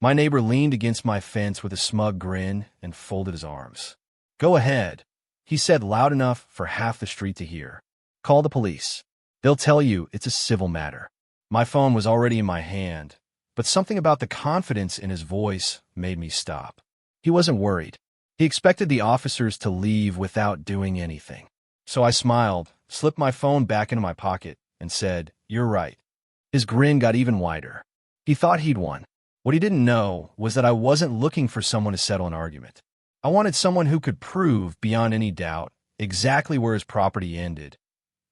My neighbor leaned against my fence with a smug grin and folded his arms. "Go ahead," he said loud enough for half the street to hear. "Call the police. They'll tell you it's a civil matter." My phone was already in my hand, but something about the confidence in his voice made me stop. He wasn't worried. He expected the officers to leave without doing anything. So I smiled, slipped my phone back into my pocket, and said, "You're right." His grin got even wider. He thought he'd won. What he didn't know was that I wasn't looking for someone to settle an argument. I wanted someone who could prove, beyond any doubt, exactly where his property ended,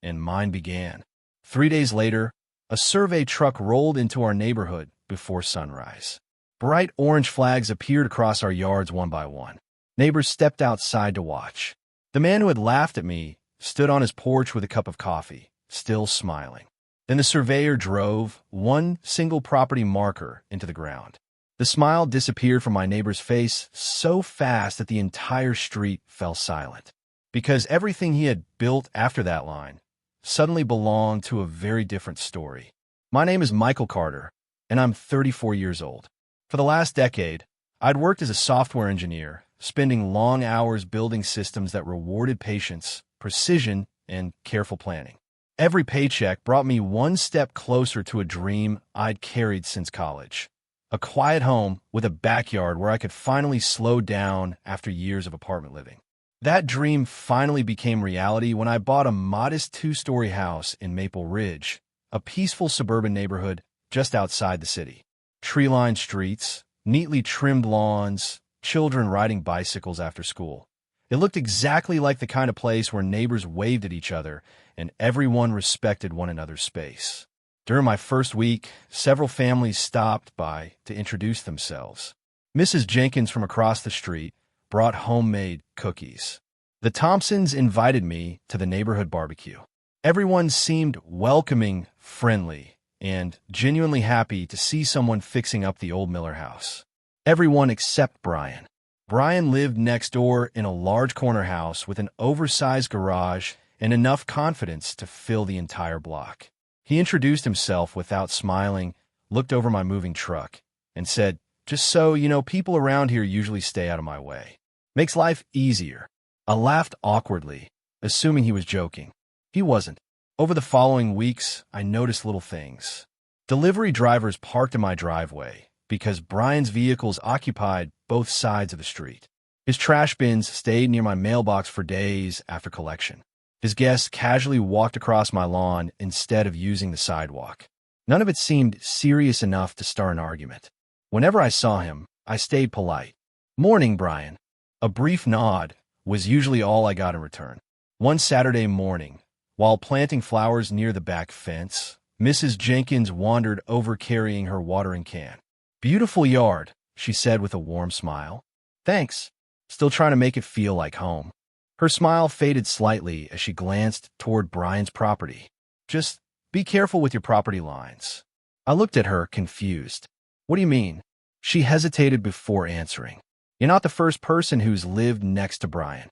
and mine began. 3 days later, a survey truck rolled into our neighborhood before sunrise. Bright orange flags appeared across our yards one by one. Neighbors stepped outside to watch. The man who had laughed at me stood on his porch with a cup of coffee, still smiling. Then the surveyor drove one single property marker into the ground. The smile disappeared from my neighbor's face so fast that the entire street fell silent, because everything he had built after that line suddenly belonged to a very different story. My name is Michael Carter, and I'm 34 years old. For the last decade, I'd worked as a software engineer, spending long hours building systems that rewarded patience, precision, and careful planning. Every paycheck brought me one step closer to a dream I'd carried since college. A quiet home with a backyard where I could finally slow down after years of apartment living. That dream finally became reality when I bought a modest 2-story house in Maple Ridge, a peaceful suburban neighborhood just outside the city. Tree-lined streets, neatly trimmed lawns, children riding bicycles after school. It looked exactly like the kind of place where neighbors waved at each other and everyone respected one another's space. During my first week, several families stopped by to introduce themselves. Mrs. Jenkins from across the street brought homemade cookies. The Thompsons invited me to the neighborhood barbecue. Everyone seemed welcoming, friendly, and genuinely happy to see someone fixing up the old Miller house. Everyone except Brian. Brian lived next door in a large corner house with an oversized garage and enough confidence to fill the entire block. He introduced himself without smiling, looked over my moving truck, and said, "Just so you know, people around here usually stay out of my way. Makes life easier." I laughed awkwardly, assuming he was joking. He wasn't. Over the following weeks, I noticed little things. Delivery drivers parked in my driveway because Brian's vehicles occupied both sides of the street. His trash bins stayed near my mailbox for days after collection. His guests casually walked across my lawn instead of using the sidewalk. None of it seemed serious enough to start an argument. Whenever I saw him, I stayed polite. "Morning, Brian." A brief nod was usually all I got in return. One Saturday morning, while planting flowers near the back fence, Mrs. Jenkins wandered over carrying her watering can. "Beautiful yard," she said with a warm smile. "Thanks. Still trying to make it feel like home." Her smile faded slightly as she glanced toward Brian's property. "Just be careful with your property lines." I looked at her, confused. "What do you mean?" She hesitated before answering. "You're not the first person who's lived next to Brian."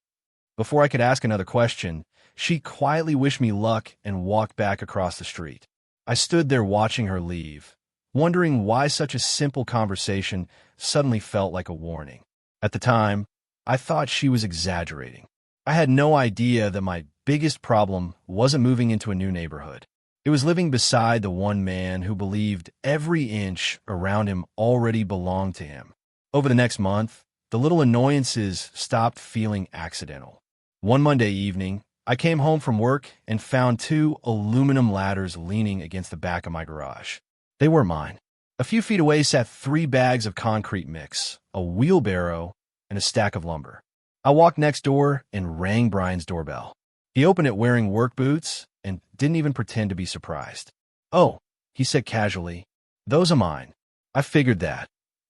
Before I could ask another question, she quietly wished me luck and walked back across the street. I stood there watching her leave, wondering why such a simple conversation suddenly felt like a warning. At the time, I thought she was exaggerating. I had no idea that my biggest problem wasn't moving into a new neighborhood. It was living beside the one man who believed every inch around him already belonged to him. Over the next month, the little annoyances stopped feeling accidental. One Monday evening, I came home from work and found 2 aluminum ladders leaning against the back of my garage. They were mine. A few feet away sat 3 bags of concrete mix, a wheelbarrow, and a stack of lumber. I walked next door and rang Brian's doorbell. He opened it wearing work boots and didn't even pretend to be surprised. "Oh," he said casually, "those are mine." "I figured that,"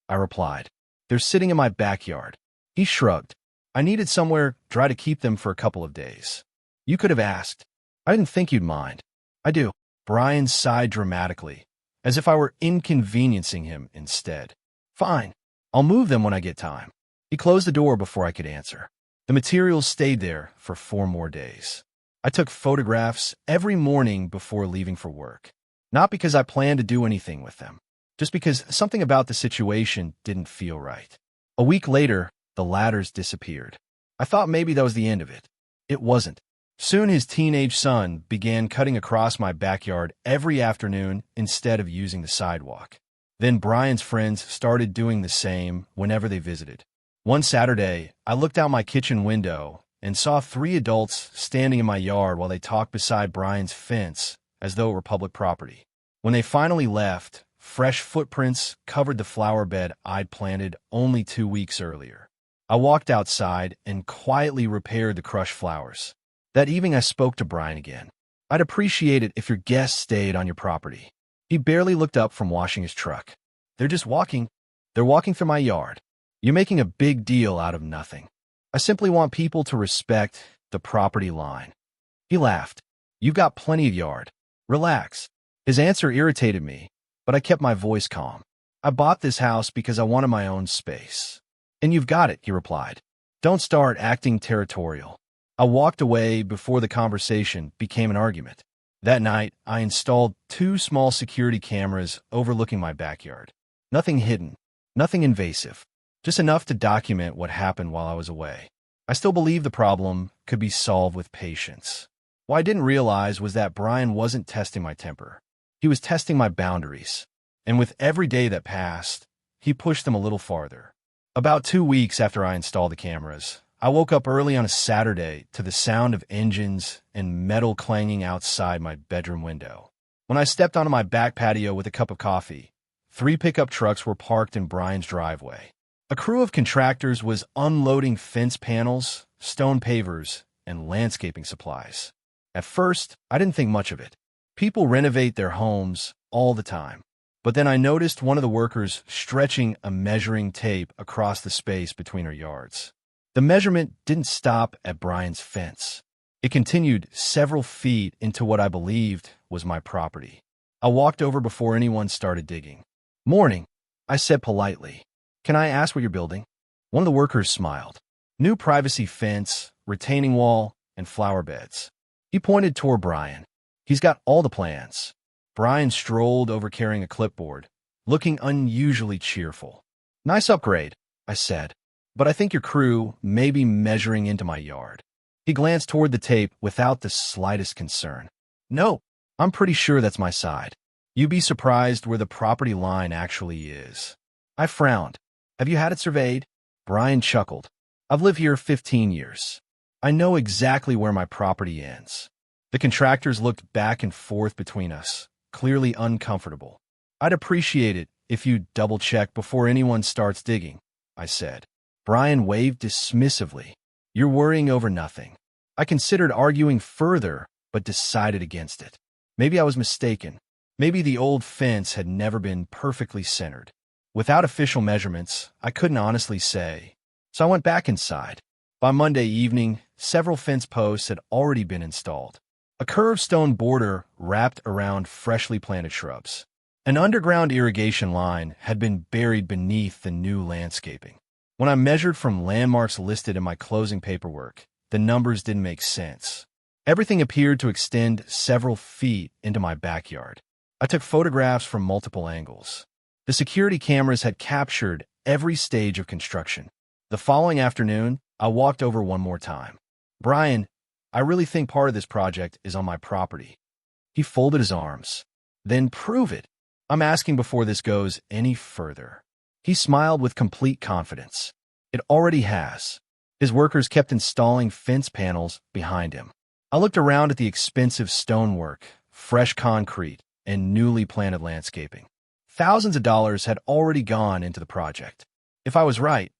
I replied. "They're sitting in my backyard." He shrugged. "I needed somewhere dry to keep them for a couple of days." "You could have asked. I didn't think you'd mind." "I do." Brian sighed dramatically, as if I were inconveniencing him instead. "Fine. I'll move them when I get time." He closed the door before I could answer. The materials stayed there for 4 more days. I took photographs every morning before leaving for work. Not because I planned to do anything with them, just because something about the situation didn't feel right. A week later, the ladders disappeared. I thought maybe that was the end of it. It wasn't. Soon his teenage son began cutting across my backyard every afternoon instead of using the sidewalk. Then Brian's friends started doing the same whenever they visited. One Saturday, I looked out my kitchen window and saw 3 adults standing in my yard while they talked beside Brian's fence as though it were public property. When they finally left, fresh footprints covered the flower bed I'd planted only 2 weeks earlier. I walked outside and quietly repaired the crushed flowers. That evening I spoke to Brian again. I'd appreciate it if your guests stayed on your property. He barely looked up from washing his truck. They're just walking. They're walking through my yard. You're making a big deal out of nothing. I simply want people to respect the property line. He laughed. You've got plenty of yard. Relax. His answer irritated me, but I kept my voice calm. I bought this house because I wanted my own space. And you've got it, he replied. Don't start acting territorial. I walked away before the conversation became an argument. That night, I installed 2 small security cameras overlooking my backyard. Nothing hidden, nothing invasive, just enough to document what happened while I was away. I still believe the problem could be solved with patience. What I didn't realize was that Brian wasn't testing my temper. He was testing my boundaries. And with every day that passed, he pushed them a little farther. About 2 weeks after I installed the cameras, I woke up early on a Saturday to the sound of engines and metal clanging outside my bedroom window. When I stepped onto my back patio with a cup of coffee, 3 pickup trucks were parked in Brian's driveway. A crew of contractors was unloading fence panels, stone pavers, and landscaping supplies. At first, I didn't think much of it. People renovate their homes all the time. But then I noticed one of the workers stretching a measuring tape across the space between our yards. The measurement didn't stop at Brian's fence. It continued several feet into what I believed was my property. I walked over before anyone started digging. Morning, I said politely. Can I ask what you're building? One of the workers smiled. New privacy fence, retaining wall, and flower beds. He pointed toward Brian. He's got all the plans. Brian strolled over carrying a clipboard, looking unusually cheerful. Nice upgrade, I said. But I think your crew may be measuring into my yard. He glanced toward the tape without the slightest concern. No, I'm pretty sure that's my side. You'd be surprised where the property line actually is. I frowned. Have you had it surveyed? Brian chuckled. I've lived here 15 years. I know exactly where my property ends. The contractors looked back and forth between us, clearly uncomfortable. I'd appreciate it if you double-check before anyone starts digging, I said. Brian waved dismissively. You're worrying over nothing. I considered arguing further, but decided against it. Maybe I was mistaken. Maybe the old fence had never been perfectly centered. Without official measurements, I couldn't honestly say. So I went back inside. By Monday evening, several fence posts had already been installed. A curved stone border wrapped around freshly planted shrubs. An underground irrigation line had been buried beneath the new landscaping. When I measured from landmarks listed in my closing paperwork, the numbers didn't make sense. Everything appeared to extend several feet into my backyard. I took photographs from multiple angles. The security cameras had captured every stage of construction. The following afternoon, I walked over one more time. Brian, I really think part of this project is on my property. He folded his arms. Then prove it. I'm asking before this goes any further. He smiled with complete confidence. It already has. His workers kept installing fence panels behind him. I looked around at the expensive stonework, fresh concrete, and newly planted landscaping. Thousands of dollars had already gone into the project. If I was right,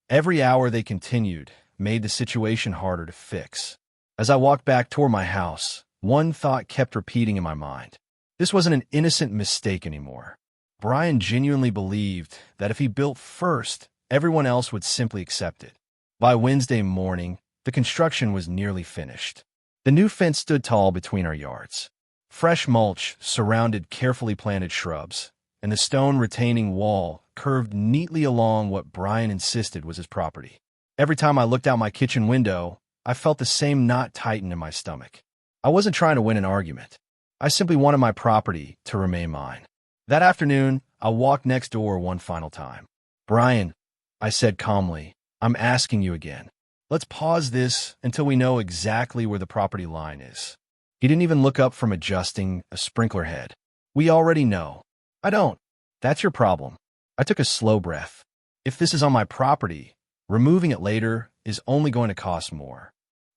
every hour they continued made the situation harder to fix. As I walked back toward my house, one thought kept repeating in my mind. This wasn't an innocent mistake anymore. Brian genuinely believed that if he built first, everyone else would simply accept it. By Wednesday morning, the construction was nearly finished. The new fence stood tall between our yards. Fresh mulch surrounded carefully planted shrubs, and the stone retaining wall curved neatly along what Brian insisted was his property. Every time I looked out my kitchen window, I felt the same knot tighten in my stomach. I wasn't trying to win an argument. I simply wanted my property to remain mine. That afternoon, I walked next door one final time. Brian, I said calmly, I'm asking you again. Let's pause this until we know exactly where the property line is. He didn't even look up from adjusting a sprinkler head. We already know. I don't. That's your problem. I took a slow breath. If this is on my property, removing it later is only going to cost more.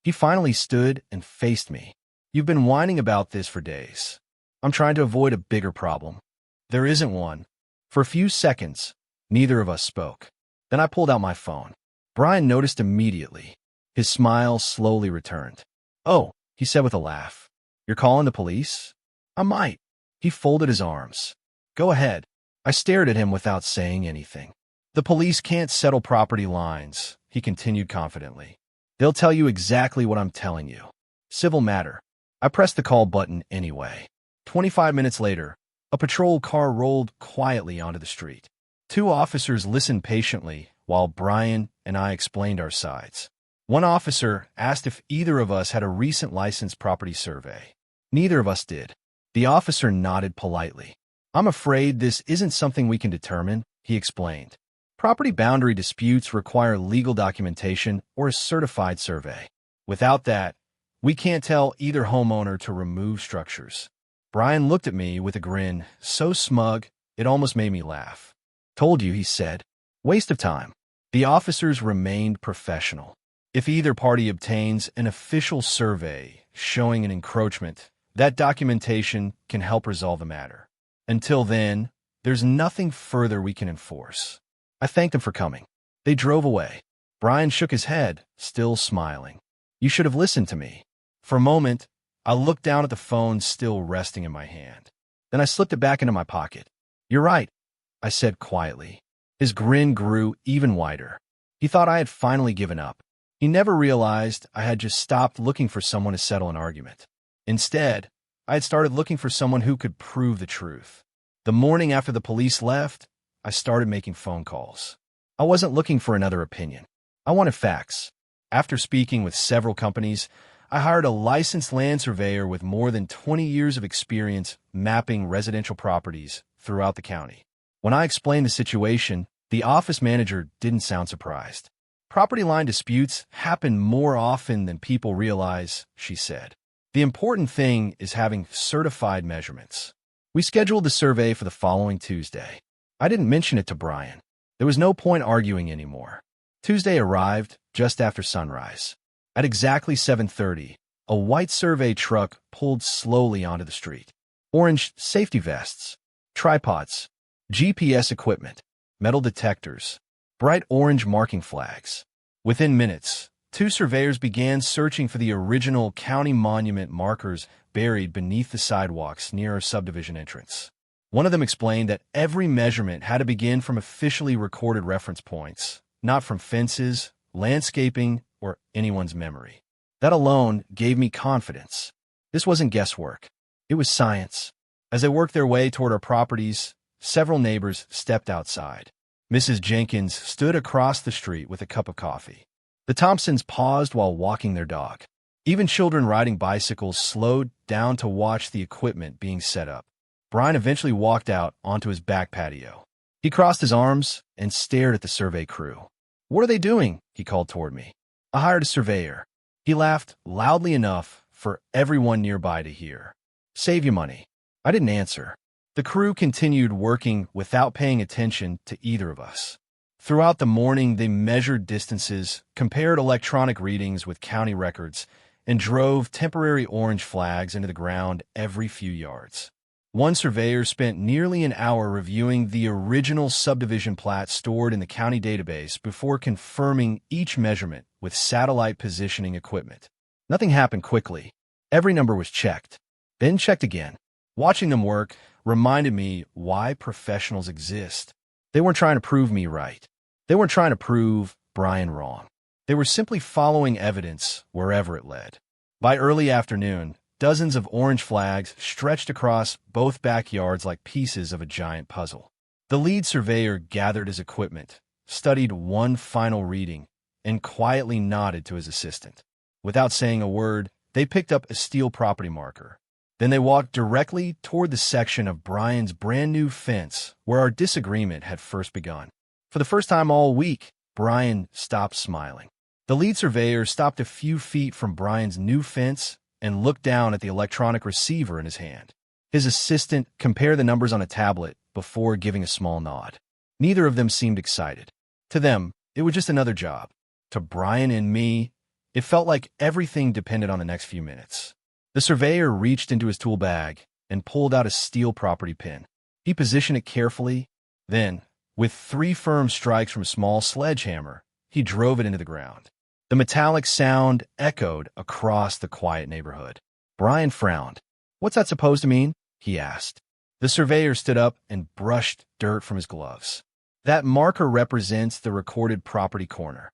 He finally stood and faced me. You've been whining about this for days. I'm trying to avoid a bigger problem. There isn't one. For a few seconds, neither of us spoke. Then I pulled out my phone. Brian noticed immediately. His smile slowly returned. Oh, he said with a laugh. You're calling the police? I might. He folded his arms. Go ahead. I stared at him without saying anything. The police can't settle property lines, he continued confidently. They'll tell you exactly what I'm telling you. Civil matter. I pressed the call button anyway. 25 minutes later, a patrol car rolled quietly onto the street. Two officers listened patiently while Brian and I explained our sides. One officer asked if either of us had a recent licensed property survey. Neither of us did. The officer nodded politely. I'm afraid this isn't something we can determine, he explained. Property boundary disputes require legal documentation or a certified survey. Without that, we can't tell either homeowner to remove structures. Brian looked at me with a grin, so smug it almost made me laugh. Told you, he said. Waste of time. The officers remained professional. If either party obtains an official survey showing an encroachment, that documentation can help resolve the matter. Until then, there's nothing further we can enforce. I thanked them for coming. They drove away. Brian shook his head, still smiling. You should have listened to me. For a moment, I looked down at the phone still resting in my hand. Then I slipped it back into my pocket. You're right, I said quietly. His grin grew even wider. He thought I had finally given up. He never realized I had just stopped looking for someone to settle an argument. Instead, I had started looking for someone who could prove the truth. The morning after the police left, I started making phone calls. I wasn't looking for another opinion. I wanted facts. After speaking with several companies, I hired a licensed land surveyor with more than 20 years of experience mapping residential properties throughout the county. When I explained the situation, the office manager didn't sound surprised. Property line disputes happen more often than people realize, she said. The important thing is having certified measurements. We scheduled the survey for the following Tuesday. I didn't mention it to Brian. There was no point arguing anymore. Tuesday arrived just after sunrise. At exactly 7:30, a white survey truck pulled slowly onto the street. Orange safety vests, tripods, GPS equipment, metal detectors, bright orange marking flags. Within minutes, two surveyors began searching for the original county monument markers buried beneath the sidewalks near our subdivision entrance. One of them explained that every measurement had to begin from officially recorded reference points, not from fences, landscaping, or anyone's memory. That alone gave me confidence. This wasn't guesswork. It was science. As they worked their way toward our properties, several neighbors stepped outside. Mrs. Jenkins stood across the street with a cup of coffee. The Thompsons paused while walking their dog. Even children riding bicycles slowed down to watch the equipment being set up. Brian eventually walked out onto his back patio. He crossed his arms and stared at the survey crew. What are they doing? He called toward me. I hired a surveyor. He laughed loudly enough for everyone nearby to hear. Save you money. I didn't answer. The crew continued working without paying attention to either of us. Throughout the morning, they measured distances, compared electronic readings with county records, and drove temporary orange flags into the ground every few yards. One surveyor spent nearly an hour reviewing the original subdivision plat stored in the county database before confirming each measurement with satellite positioning equipment. Nothing happened quickly. Every number was checked, then checked again. Watching them work reminded me why professionals exist. They weren't trying to prove me right. They weren't trying to prove Brian wrong. They were simply following evidence wherever it led. By early afternoon, dozens of orange flags stretched across both backyards like pieces of a giant puzzle. The lead surveyor gathered his equipment, studied one final reading, and quietly nodded to his assistant. Without saying a word, they picked up a steel property marker. Then they walked directly toward the section of Brian's brand new fence where our disagreement had first begun. For the first time all week, Brian stopped smiling. The lead surveyor stopped a few feet from Brian's new fence and looked down at the electronic receiver in his hand. His assistant compared the numbers on a tablet before giving a small nod. Neither of them seemed excited. To them, it was just another job. To Brian and me, it felt like everything depended on the next few minutes. The surveyor reached into his tool bag and pulled out a steel property pin. He positioned it carefully. Then, with 3 firm strikes from a small sledgehammer, he drove it into the ground. The metallic sound echoed across the quiet neighborhood. Brian frowned. "What's that supposed to mean?" he asked. The surveyor stood up and brushed dirt from his gloves. "That marker represents the recorded property corner."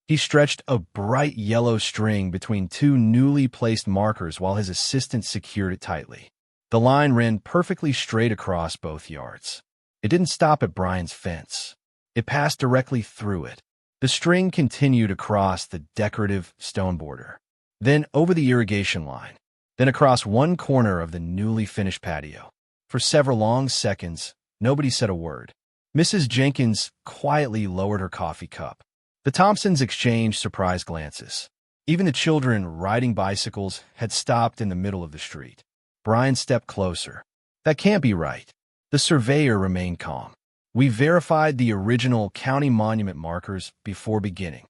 He stretched a bright yellow string between 2 newly placed markers while his assistant secured it tightly. The line ran perfectly straight across both yards. It didn't stop at Brian's fence. It passed directly through it. The string continued across the decorative stone border, then over the irrigation line, then across one corner of the newly finished patio. For several long seconds, nobody said a word. Mrs. Jenkins quietly lowered her coffee cup. The Thompsons exchanged surprised glances. Even the children riding bicycles had stopped in the middle of the street. Brian stepped closer. "That can't be right." The surveyor remained calm. "We verified the original county monument markers before beginning."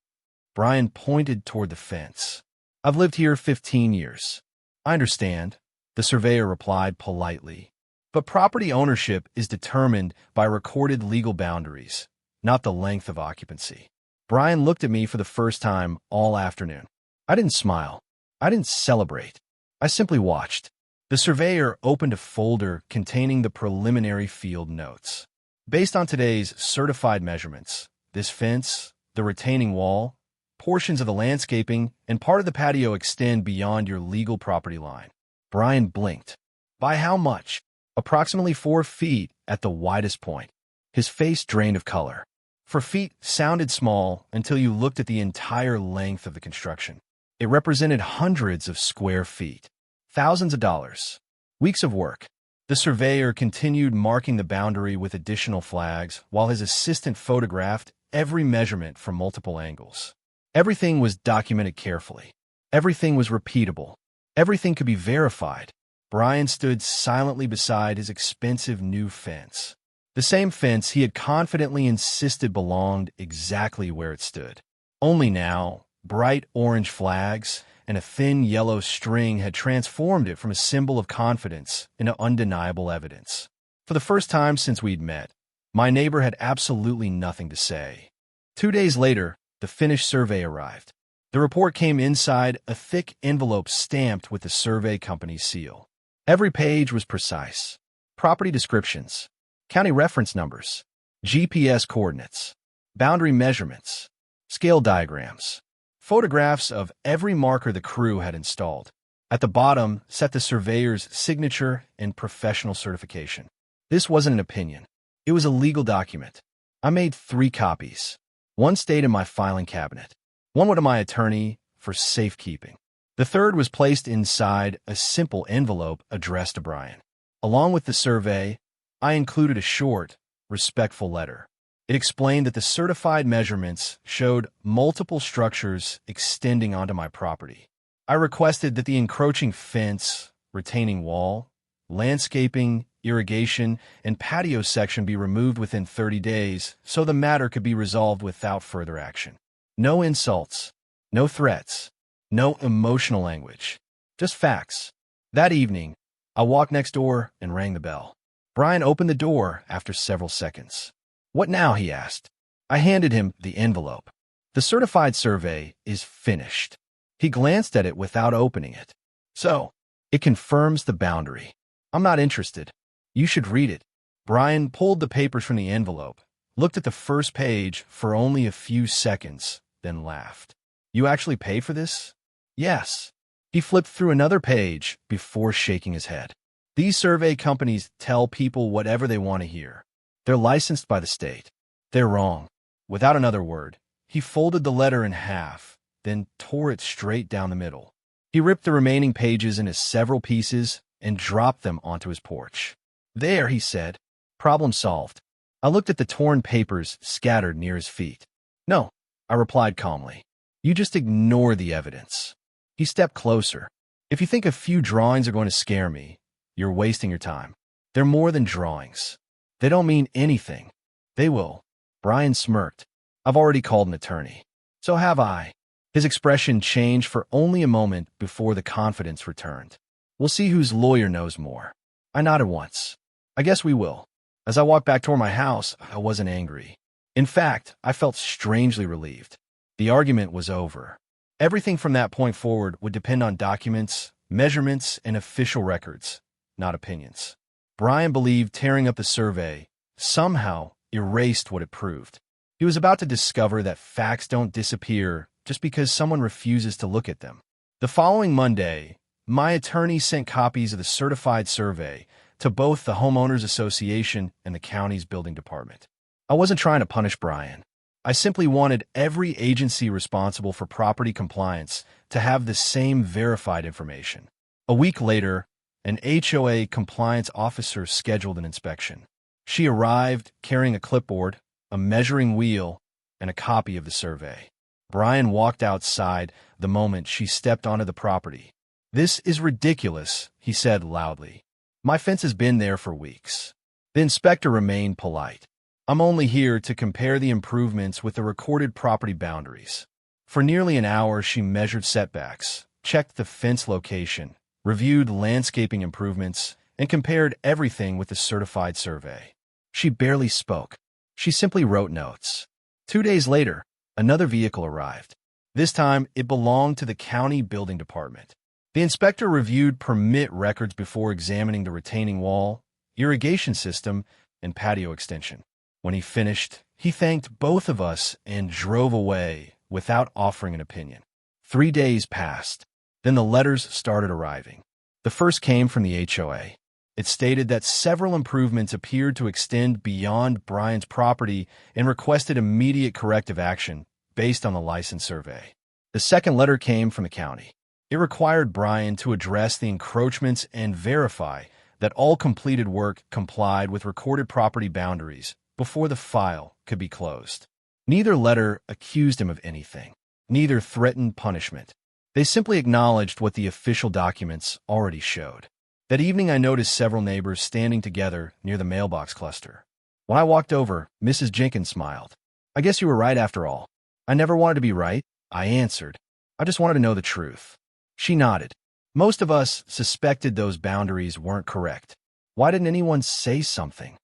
Brian pointed toward the fence. "I've lived here 15 years. "I understand," the surveyor replied politely. "But property ownership is determined by recorded legal boundaries, not the length of occupancy." Brian looked at me for the first time all afternoon. I didn't smile. I didn't celebrate. I simply watched. The surveyor opened a folder containing the preliminary field notes. "Based on today's certified measurements, this fence, the retaining wall, portions of the landscaping, and part of the patio extend beyond your legal property line." Brian blinked. "By how much?" "Approximately 4 feet at the widest point." His face drained of color. 4 feet sounded small until you looked at the entire length of the construction. It represented hundreds of square feet, thousands of dollars, weeks of work. The surveyor continued marking the boundary with additional flags while his assistant photographed every measurement from multiple angles. Everything was documented carefully. Everything was repeatable. Everything could be verified. Brian stood silently beside his expensive new fence. The same fence he had confidently insisted belonged exactly where it stood. Only now, bright orange flags and a thin yellow string had transformed it from a symbol of confidence into undeniable evidence. For the first time since we'd met, my neighbor had absolutely nothing to say. 2 days later, the finished survey arrived. The report came inside a thick envelope stamped with the survey company's seal. Every page was precise. Property descriptions, county reference numbers, GPS coordinates, boundary measurements, scale diagrams, photographs of every marker the crew had installed. At the bottom sat the surveyor's signature and professional certification. This wasn't an opinion. It was a legal document. I made 3 copies. One stayed in my filing cabinet. One went to my attorney for safekeeping. The third was placed inside a simple envelope addressed to Brian. Along with the survey, I included a short, respectful letter. It explained that the certified measurements showed multiple structures extending onto my property. I requested that the encroaching fence, retaining wall, landscaping, irrigation, and patio section be removed within 30 days so the matter could be resolved without further action. No insults, no threats, no emotional language, just facts. That evening, I walked next door and rang the bell. Brian opened the door after several seconds. "What now?" he asked. I handed him the envelope. "The certified survey is finished." He glanced at it without opening it. "So, it confirms the boundary." "I'm not interested." "You should read it." Brian pulled the papers from the envelope, looked at the first page for only a few seconds, then laughed. "You actually pay for this?" "Yes." He flipped through another page before shaking his head. "These survey companies tell people whatever they want to hear. They're licensed by the state. They're wrong." Without another word, he folded the letter in half, then tore it straight down the middle. He ripped the remaining pages into several pieces and dropped them onto his porch. "There," he said. "Problem solved." I looked at the torn papers scattered near his feet. "No," I replied calmly. "You just ignore the evidence." He stepped closer. "If you think a few drawings are going to scare me, you're wasting your time. They're more than drawings. They don't mean anything." "They will." Brian smirked. "I've already called an attorney." "So have I." His expression changed for only a moment before the confidence returned. "We'll see whose lawyer knows more." I nodded once. "I guess we will." As I walked back toward my house, I wasn't angry. In fact, I felt strangely relieved. The argument was over. Everything from that point forward would depend on documents, measurements, and official records, not opinions. Brian believed tearing up the survey somehow erased what it proved. He was about to discover that facts don't disappear just because someone refuses to look at them. The following Monday, my attorney sent copies of the certified survey to both the Homeowners Association and the county's building department. I wasn't trying to punish Brian. I simply wanted every agency responsible for property compliance to have the same verified information. A week later, an HOA compliance officer scheduled an inspection. She arrived carrying a clipboard, a measuring wheel, and a copy of the survey. Brian walked outside the moment she stepped onto the property. "This is ridiculous," he said loudly. "My fence has been there for weeks." The inspector remained polite. "I'm only here to compare the improvements with the recorded property boundaries." For nearly an hour, she measured setbacks, checked the fence location, reviewed landscaping improvements, and compared everything with the certified survey. She barely spoke. She simply wrote notes. 2 days later, another vehicle arrived. This time, it belonged to the county building department. The inspector reviewed permit records before examining the retaining wall, irrigation system, and patio extension. When he finished, he thanked both of us and drove away without offering an opinion. 3 days passed. Then the letters started arriving. The first came from the HOA. It stated that several improvements appeared to extend beyond Brian's property and requested immediate corrective action based on the license survey. The second letter came from the county. It required Brian to address the encroachments and verify that all completed work complied with recorded property boundaries before the file could be closed. Neither letter accused him of anything. Neither threatened punishment. They simply acknowledged what the official documents already showed. That evening, I noticed several neighbors standing together near the mailbox cluster. When I walked over, Mrs. Jenkins smiled. "I guess you were right after all." "I never wanted to be right," I answered. "I just wanted to know the truth." She nodded. "Most of us suspected those boundaries weren't correct. Why didn't anyone say something?"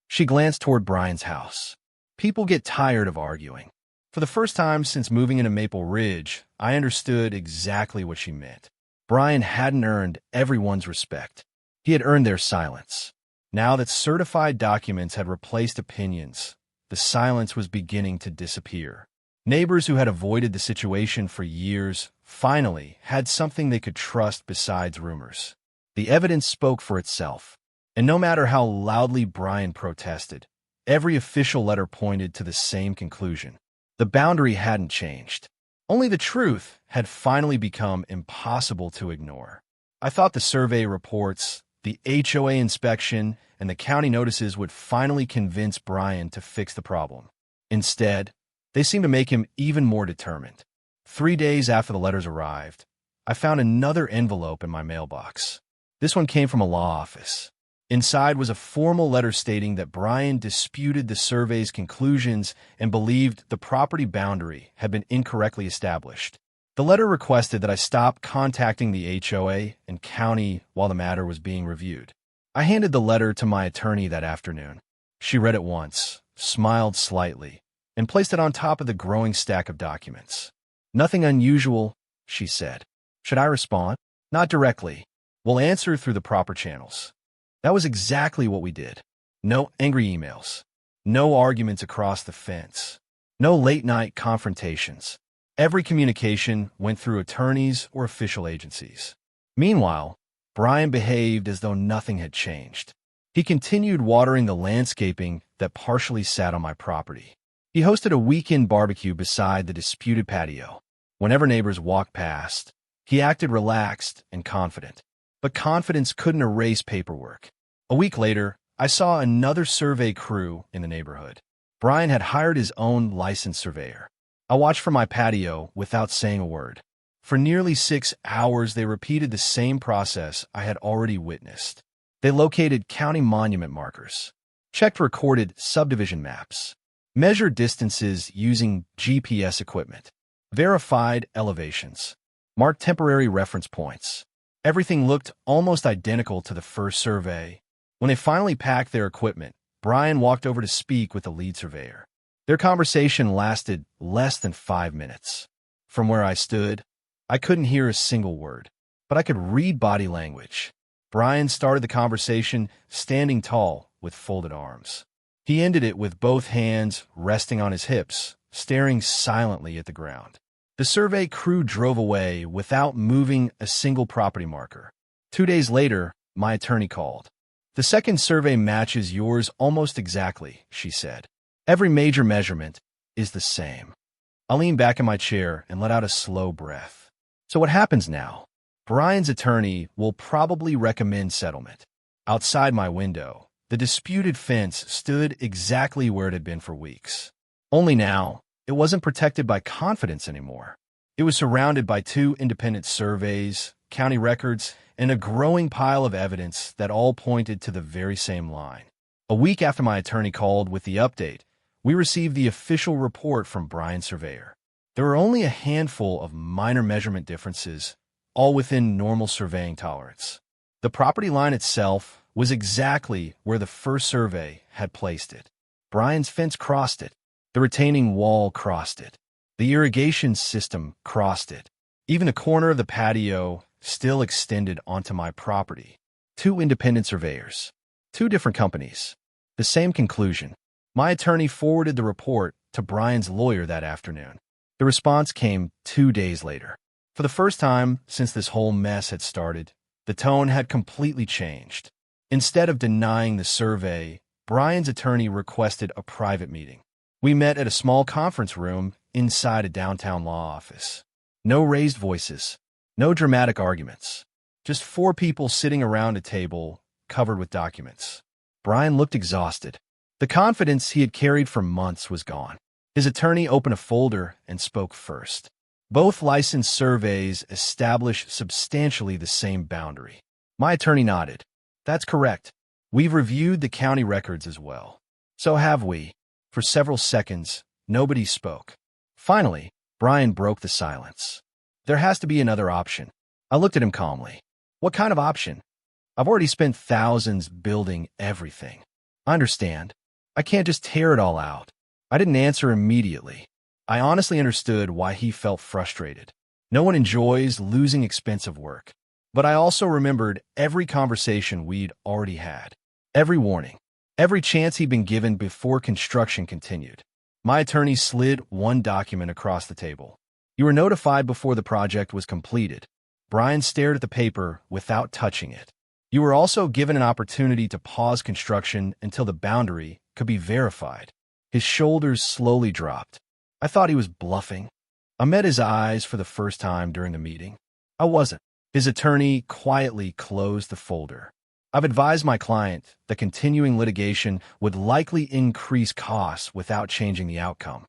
She glanced toward Brian's house. "People get tired of arguing." For the first time since moving into Maple Ridge, I understood exactly what she meant. Brian hadn't earned everyone's respect. He had earned their silence. Now that certified documents had replaced opinions, the silence was beginning to disappear. Neighbors who had avoided the situation for years finally had something they could trust besides rumors. The evidence spoke for itself, and no matter how loudly Brian protested, every official letter pointed to the same conclusion. The boundary hadn't changed. Only the truth had finally become impossible to ignore. I thought the survey reports, the HOA inspection, and the county notices would finally convince Brian to fix the problem. Instead, they seemed to make him even more determined. 3 days after the letters arrived, I found another envelope in my mailbox. This one came from a law office. Inside was a formal letter stating that Brian disputed the survey's conclusions and believed the property boundary had been incorrectly established. The letter requested that I stop contacting the HOA and county while the matter was being reviewed. I handed the letter to my attorney that afternoon. She read it once, smiled slightly, and placed it on top of the growing stack of documents. "Nothing unusual," she said. "Should I respond?" "Not directly. We'll answer through the proper channels." That was exactly what we did. No angry emails. No arguments across the fence. No late-night confrontations. Every communication went through attorneys or official agencies. Meanwhile, Brian behaved as though nothing had changed. He continued watering the landscaping that partially sat on my property. He hosted a weekend barbecue beside the disputed patio. Whenever neighbors walked past, he acted relaxed and confident. but confidence couldn't erase paperwork. A week later, I saw another survey crew in the neighborhood. Brian had hired his own licensed surveyor. I watched from my patio without saying a word. For nearly 6 hours, they repeated the same process I had already witnessed. They located county monument markers, checked recorded subdivision maps, measured distances using GPS equipment, verified elevations, marked temporary reference points. Everything looked almost identical to the first survey. When they finally packed their equipment, Brian walked over to speak with the lead surveyor. Their conversation lasted less than 5 minutes. From where I stood, I couldn't hear a single word, but I could read body language. Brian started the conversation standing tall with folded arms. He ended it with both hands resting on his hips, staring silently at the ground. The survey crew drove away without moving a single property marker. 2 days later, my attorney called. "The second survey matches yours almost exactly," she said. "Every major measurement is the same." I leaned back in my chair and let out a slow breath. So what happens now? Brian's attorney will probably recommend settlement. Outside my window, the disputed fence stood exactly where it had been for weeks. Only now, it wasn't protected by confidence anymore. It was surrounded by 2 independent surveys, county records, and a growing pile of evidence that all pointed to the very same line. A week after my attorney called with the update, we received the official report from Brian's surveyor. There were only a handful of minor measurement differences, all within normal surveying tolerance. The property line itself was exactly where the first survey had placed it. Brian's fence crossed it. The retaining wall crossed it. The irrigation system crossed it. Even a corner of the patio still extended onto my property. 2 independent surveyors. 2 different companies. The same conclusion. My attorney forwarded the report to Brian's lawyer that afternoon. The response came 2 days later. For the first time since this whole mess had started, the tone had completely changed. Instead of denying the survey, Brian's attorney requested a private meeting. We met at a small conference room inside a downtown law office. No raised voices, no dramatic arguments, just 4 people sitting around a table covered with documents. Brian looked exhausted. The confidence he had carried for months was gone. His attorney opened a folder and spoke first. Both licensed surveys establish substantially the same boundary. My attorney nodded. "That's correct. We've reviewed the county records as well." "So have we." For several seconds, nobody spoke. Finally, Brian broke the silence. "There has to be another option." I looked at him calmly. "What kind of option?" "I've already spent thousands building everything." "I understand. I can't just tear it all out." I didn't answer immediately. I honestly understood why he felt frustrated. No one enjoys losing expensive work. But I also remembered every conversation we'd already had. Every warning. Every chance he'd been given before construction continued. My attorney slid one document across the table. "You were notified before the project was completed." Brian stared at the paper without touching it. "You were also given an opportunity to pause construction until the boundary could be verified." His shoulders slowly dropped. I thought he was bluffing. I met his eyes for the first time during the meeting. I wasn't. His attorney quietly closed the folder. "I've advised my client that continuing litigation would likely increase costs without changing the outcome."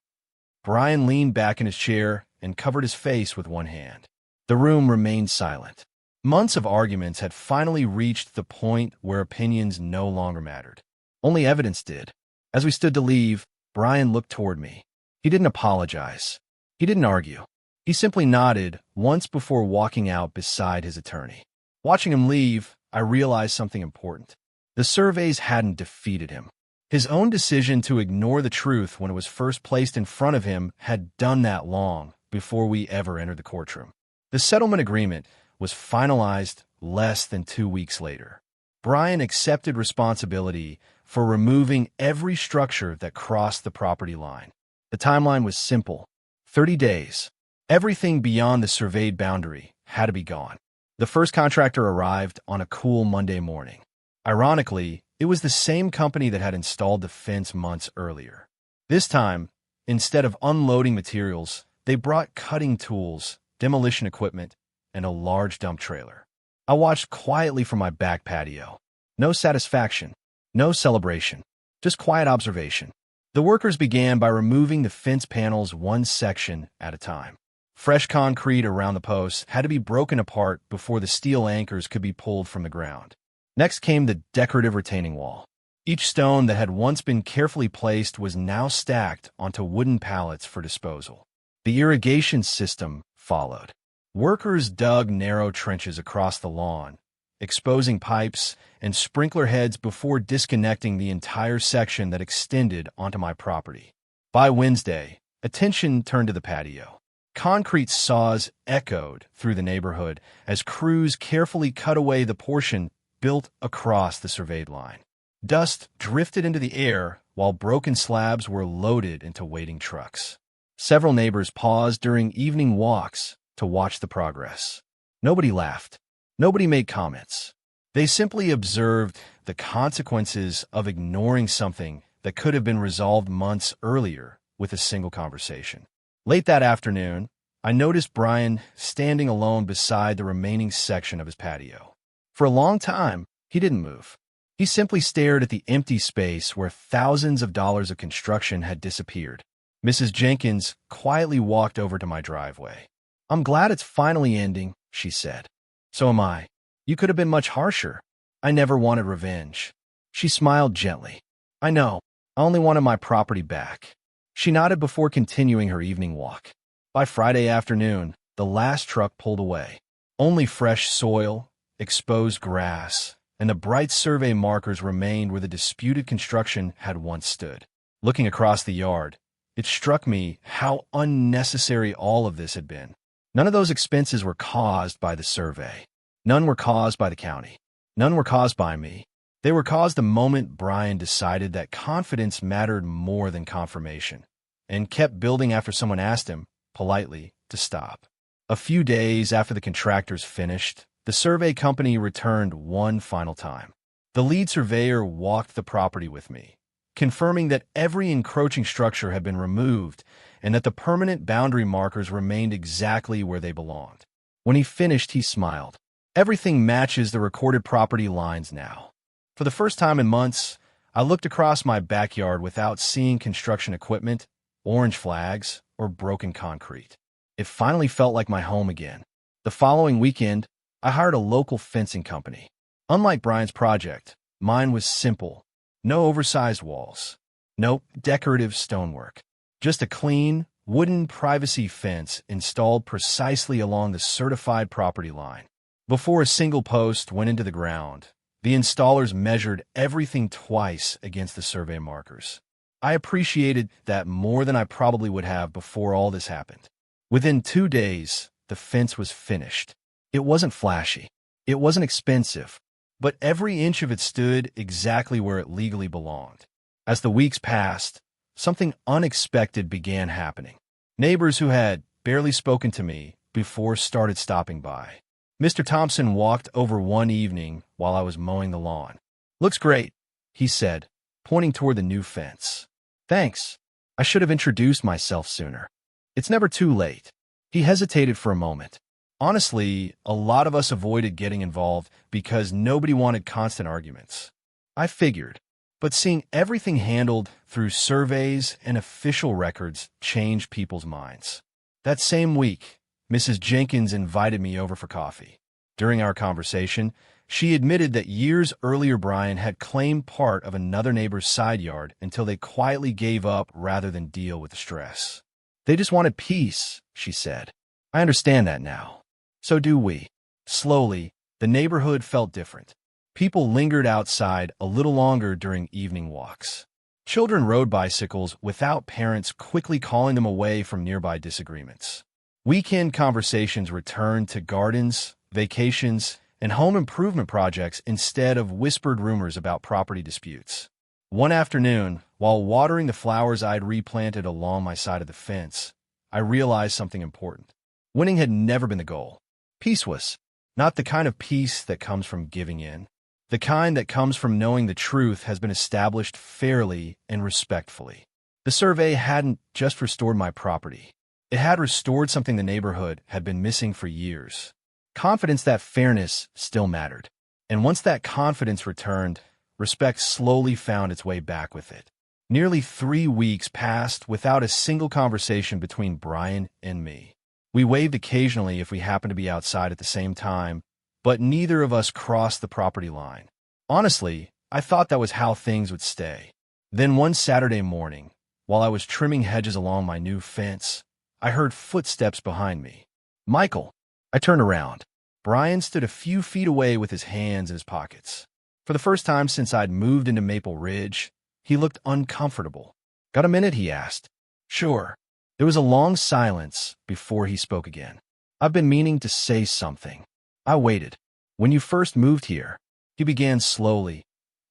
Brian leaned back in his chair and covered his face with one hand. The room remained silent. Months of arguments had finally reached the point where opinions no longer mattered. Only evidence did. As we stood to leave, Brian looked toward me. He didn't apologize. He didn't argue. He simply nodded once before walking out beside his attorney. Watching him leave, I realized something important. The surveys hadn't defeated him. His own decision to ignore the truth when it was first placed in front of him had done that long before we ever entered the courtroom. The settlement agreement was finalized less than 2 weeks later. Brian accepted responsibility for removing every structure that crossed the property line. The timeline was simple. 30 days. Everything beyond the surveyed boundary had to be gone. The first contractor arrived on a cool Monday morning. Ironically, it was the same company that had installed the fence months earlier. This time, instead of unloading materials, they brought cutting tools, demolition equipment, and a large dump trailer. I watched quietly from my back patio. No satisfaction, no celebration, just quiet observation. The workers began by removing the fence panels one section at a time. Fresh concrete around the posts had to be broken apart before the steel anchors could be pulled from the ground. Next came the decorative retaining wall. Each stone that had once been carefully placed was now stacked onto wooden pallets for disposal. The irrigation system followed. Workers dug narrow trenches across the lawn, exposing pipes and sprinkler heads before disconnecting the entire section that extended onto my property. By Wednesday, attention turned to the patio. Concrete saws echoed through the neighborhood as crews carefully cut away the portion built across the surveyed line. Dust drifted into the air while broken slabs were loaded into waiting trucks. Several neighbors paused during evening walks to watch the progress. Nobody laughed. Nobody made comments. They simply observed the consequences of ignoring something that could have been resolved months earlier with a single conversation. Late that afternoon, I noticed Brian standing alone beside the remaining section of his patio. For a long time, he didn't move. He simply stared at the empty space where thousands of dollars of construction had disappeared. Mrs. Jenkins quietly walked over to my driveway. "I'm glad it's finally ending," she said. "So am I. You could have been much harsher." "I never wanted revenge." She smiled gently. "I know. I only wanted my property back." She nodded before continuing her evening walk. By Friday afternoon, the last truck pulled away. Only fresh soil, exposed grass, and the bright survey markers remained where the disputed construction had once stood. Looking across the yard, it struck me how unnecessary all of this had been. None of those expenses were caused by the survey. None were caused by the county. None were caused by me. They were caused the moment Brian decided that confidence mattered more than confirmation, and kept building after someone asked him, politely, to stop. A few days after the contractors finished, the survey company returned one final time. The lead surveyor walked the property with me, confirming that every encroaching structure had been removed and that the permanent boundary markers remained exactly where they belonged. When he finished, he smiled. "Everything matches the recorded property lines now." For the first time in months, I looked across my backyard without seeing construction equipment, orange flags, or broken concrete. It finally felt like my home again. The following weekend, I hired a local fencing company. Unlike Brian's project, mine was simple. No oversized walls. No decorative stonework. Just a clean, wooden privacy fence installed precisely along the certified property line. Before a single post went into the ground, the installers measured everything twice against the survey markers. I appreciated that more than I probably would have before all this happened. Within 2 days, the fence was finished. It wasn't flashy. It wasn't expensive. But every inch of it stood exactly where it legally belonged. As the weeks passed, something unexpected began happening. Neighbors who had barely spoken to me before started stopping by. Mr. Thompson walked over one evening while I was mowing the lawn. "Looks great," he said, pointing toward the new fence. "Thanks. I should have introduced myself sooner." "It's never too late." He hesitated for a moment. Honestly, a lot of us avoided getting involved because nobody wanted constant arguments. I figured, but seeing everything handled through surveys and official records changed people's minds. That same week, Mrs. Jenkins invited me over for coffee. During our conversation, she admitted that years earlier Brian had claimed part of another neighbor's side yard until they quietly gave up rather than deal with the stress. "They just wanted peace," she said. "I understand that now. So do we." Slowly, the neighborhood felt different. People lingered outside a little longer during evening walks. Children rode bicycles without parents quickly calling them away from nearby disagreements. Weekend conversations returned to gardens, vacations, and home improvement projects instead of whispered rumors about property disputes. One afternoon, while watering the flowers I'd replanted along my side of the fence, I realized something important. Winning had never been the goal. Peace was. Not the kind of peace that comes from giving in. The kind that comes from knowing the truth has been established fairly and respectfully. The survey hadn't just restored my property. It had restored something the neighborhood had been missing for years. Confidence that fairness still mattered. And once that confidence returned, respect slowly found its way back with it. Nearly 3 weeks passed without a single conversation between Brian and me. We waved occasionally if we happened to be outside at the same time, but neither of us crossed the property line. Honestly, I thought that was how things would stay. Then one Saturday morning, while I was trimming hedges along my new fence, I heard footsteps behind me. Michael. I turned around. Brian stood a few feet away with his hands in his pockets. For the first time since I'd moved into Maple Ridge, he looked uncomfortable. Got a minute? He asked. Sure. There was a long silence before he spoke again. I've been meaning to say something. I waited. When you first moved here, he began slowly.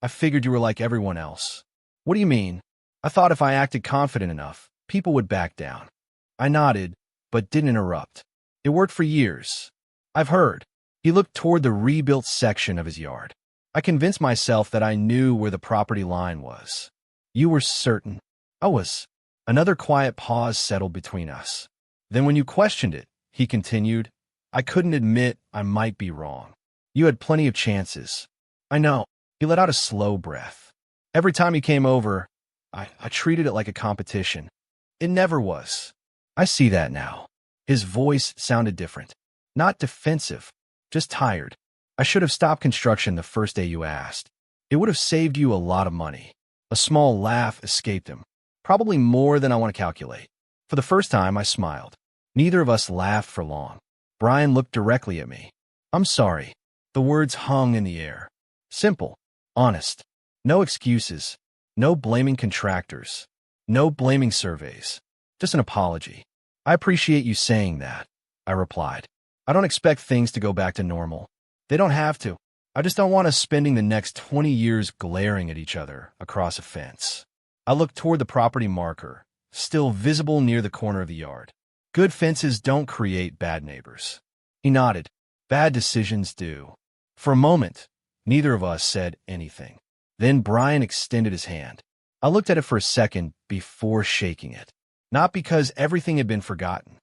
I figured you were like everyone else. What do you mean? I thought if I acted confident enough, people would back down. I nodded, but didn't interrupt. It worked for years. I've heard. He looked toward the rebuilt section of his yard. I convinced myself that I knew where the property line was. You were certain? I was. Another quiet pause settled between us. Then when you questioned it, he continued, I couldn't admit I might be wrong. You had plenty of chances. I know. He let out a slow breath. Every time he came over, I treated it like a competition. It never was. I see that now. His voice sounded different. Not defensive, just tired. I should have stopped construction the first day you asked. It would have saved you a lot of money. A small laugh escaped him. Probably more than I want to calculate. For the first time, I smiled. Neither of us laughed for long. Brian looked directly at me. I'm sorry. The words hung in the air. Simple. Honest. No excuses. No blaming contractors. No blaming surveys. Just an apology. I appreciate you saying that, I replied. I don't expect things to go back to normal. They don't have to. I just don't want us spending the next 20 years glaring at each other across a fence. I looked toward the property marker, still visible near the corner of the yard. Good fences don't create bad neighbors. He nodded. Bad decisions do. For a moment, neither of us said anything. Then Brian extended his hand. I looked at it for a second before shaking it. Not because everything had been forgotten.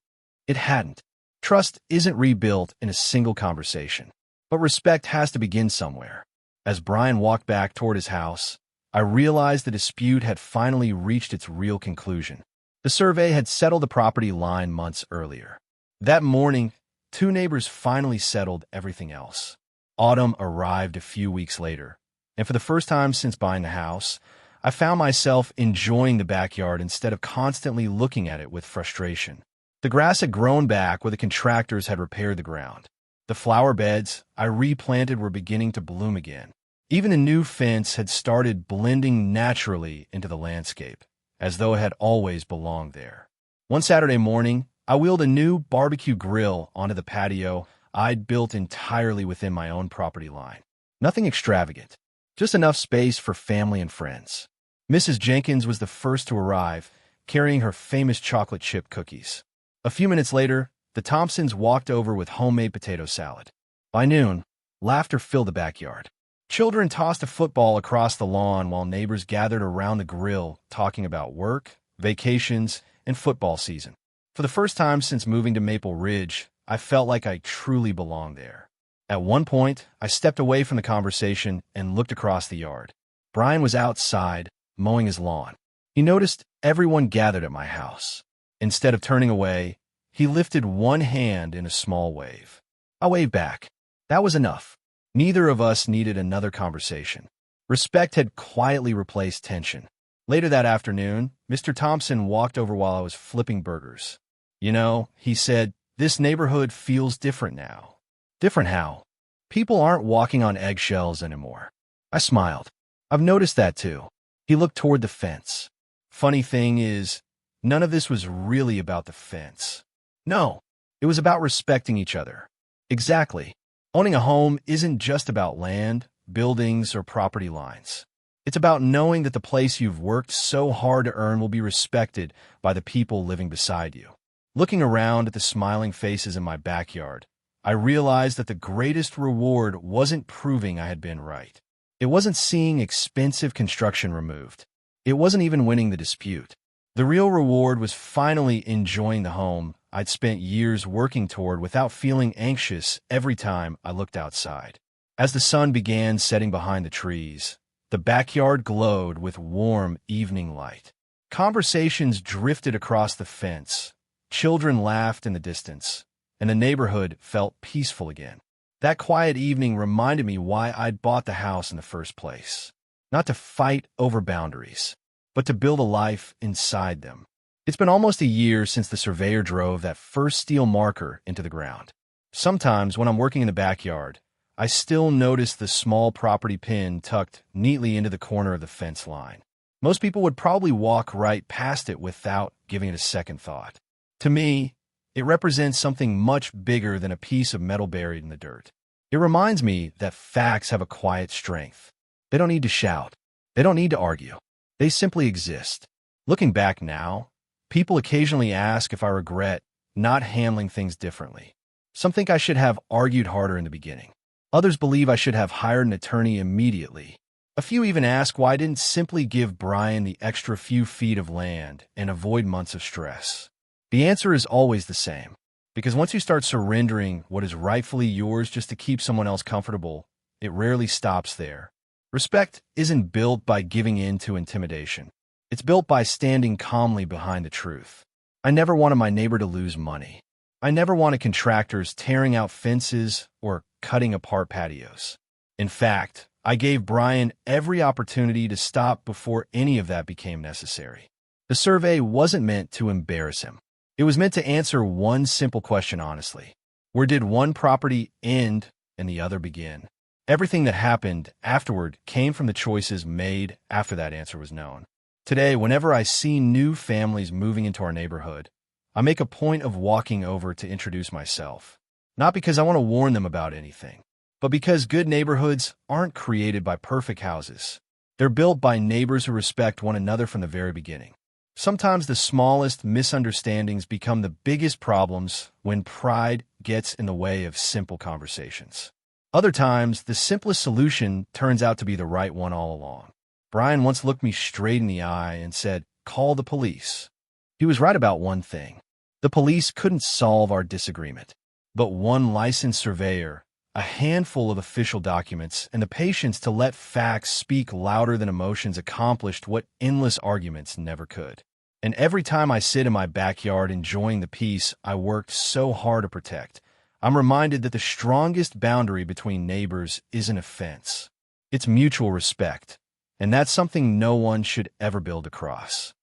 It hadn't. Trust isn't rebuilt in a single conversation. But respect has to begin somewhere. As Brian walked back toward his house, I realized the dispute had finally reached its real conclusion. The survey had settled the property line months earlier. That morning, 2 neighbors finally settled everything else. Autumn arrived a few weeks later, and for the first time since buying the house, I found myself enjoying the backyard instead of constantly looking at it with frustration. The grass had grown back where the contractors had repaired the ground. The flower beds I replanted were beginning to bloom again. Even the new fence had started blending naturally into the landscape, as though it had always belonged there. One Saturday morning, I wheeled a new barbecue grill onto the patio I'd built entirely within my own property line. Nothing extravagant, just enough space for family and friends. Mrs. Jenkins was the first to arrive, carrying her famous chocolate chip cookies. A few minutes later, the Thompsons walked over with homemade potato salad. By noon, laughter filled the backyard. Children tossed a football across the lawn while neighbors gathered around the grill talking about work, vacations, and football season. For the first time since moving to Maple Ridge, I felt like I truly belonged there. At one point, I stepped away from the conversation and looked across the yard. Brian was outside, mowing his lawn. He noticed everyone gathered at my house. Instead of turning away, he lifted one hand in a small wave. I waved back. That was enough. Neither of us needed another conversation. Respect had quietly replaced tension. Later that afternoon, Mr. Thompson walked over while I was flipping burgers. You know, he said, this neighborhood feels different now. Different how? People aren't walking on eggshells anymore. I smiled. I've noticed that too. He looked toward the fence. Funny thing is, none of this was really about the fence. No, it was about respecting each other. Exactly. Owning a home isn't just about land, buildings, or property lines. It's about knowing that the place you've worked so hard to earn will be respected by the people living beside you. Looking around at the smiling faces in my backyard, I realized that the greatest reward wasn't proving I had been right. It wasn't seeing expensive construction removed. It wasn't even winning the dispute. The real reward was finally enjoying the home I'd spent years working toward without feeling anxious every time I looked outside. As the sun began setting behind the trees, the backyard glowed with warm evening light. Conversations drifted across the fence, children laughed in the distance, and the neighborhood felt peaceful again. That quiet evening reminded me why I'd bought the house in the first place. Not to fight over boundaries, but to build a life inside them. It's been almost a year since the surveyor drove that first steel marker into the ground. Sometimes when I'm working in the backyard, I still notice the small property pin tucked neatly into the corner of the fence line. Most people would probably walk right past it without giving it a second thought. To me, it represents something much bigger than a piece of metal buried in the dirt. It reminds me that facts have a quiet strength. They don't need to shout. They don't need to argue. They simply exist. Looking back now, people occasionally ask if I regret not handling things differently. Some think I should have argued harder in the beginning. Others believe I should have hired an attorney immediately. A few even ask why I didn't simply give Brian the extra few feet of land and avoid months of stress. The answer is always the same. Because once you start surrendering what is rightfully yours just to keep someone else comfortable, it rarely stops there. Respect isn't built by giving in to intimidation. It's built by standing calmly behind the truth. I never wanted my neighbor to lose money. I never wanted contractors tearing out fences or cutting apart patios. In fact, I gave Brian every opportunity to stop before any of that became necessary. The survey wasn't meant to embarrass him. It was meant to answer one simple question honestly. Where did one property end and the other begin? Everything that happened afterward came from the choices made after that answer was known. Today, whenever I see new families moving into our neighborhood, I make a point of walking over to introduce myself. Not because I want to warn them about anything, but because good neighborhoods aren't created by perfect houses. They're built by neighbors who respect one another from the very beginning. Sometimes the smallest misunderstandings become the biggest problems when pride gets in the way of simple conversations. Other times, the simplest solution turns out to be the right one all along. Brian once looked me straight in the eye and said, "Call the police." He was right about one thing. The police couldn't solve our disagreement. But one licensed surveyor, a handful of official documents, and the patience to let facts speak louder than emotions accomplished what endless arguments never could. And every time I sit in my backyard enjoying the peace I worked so hard to protect, I'm reminded that the strongest boundary between neighbors isn't a fence. It's mutual respect, and that's something no one should ever build across.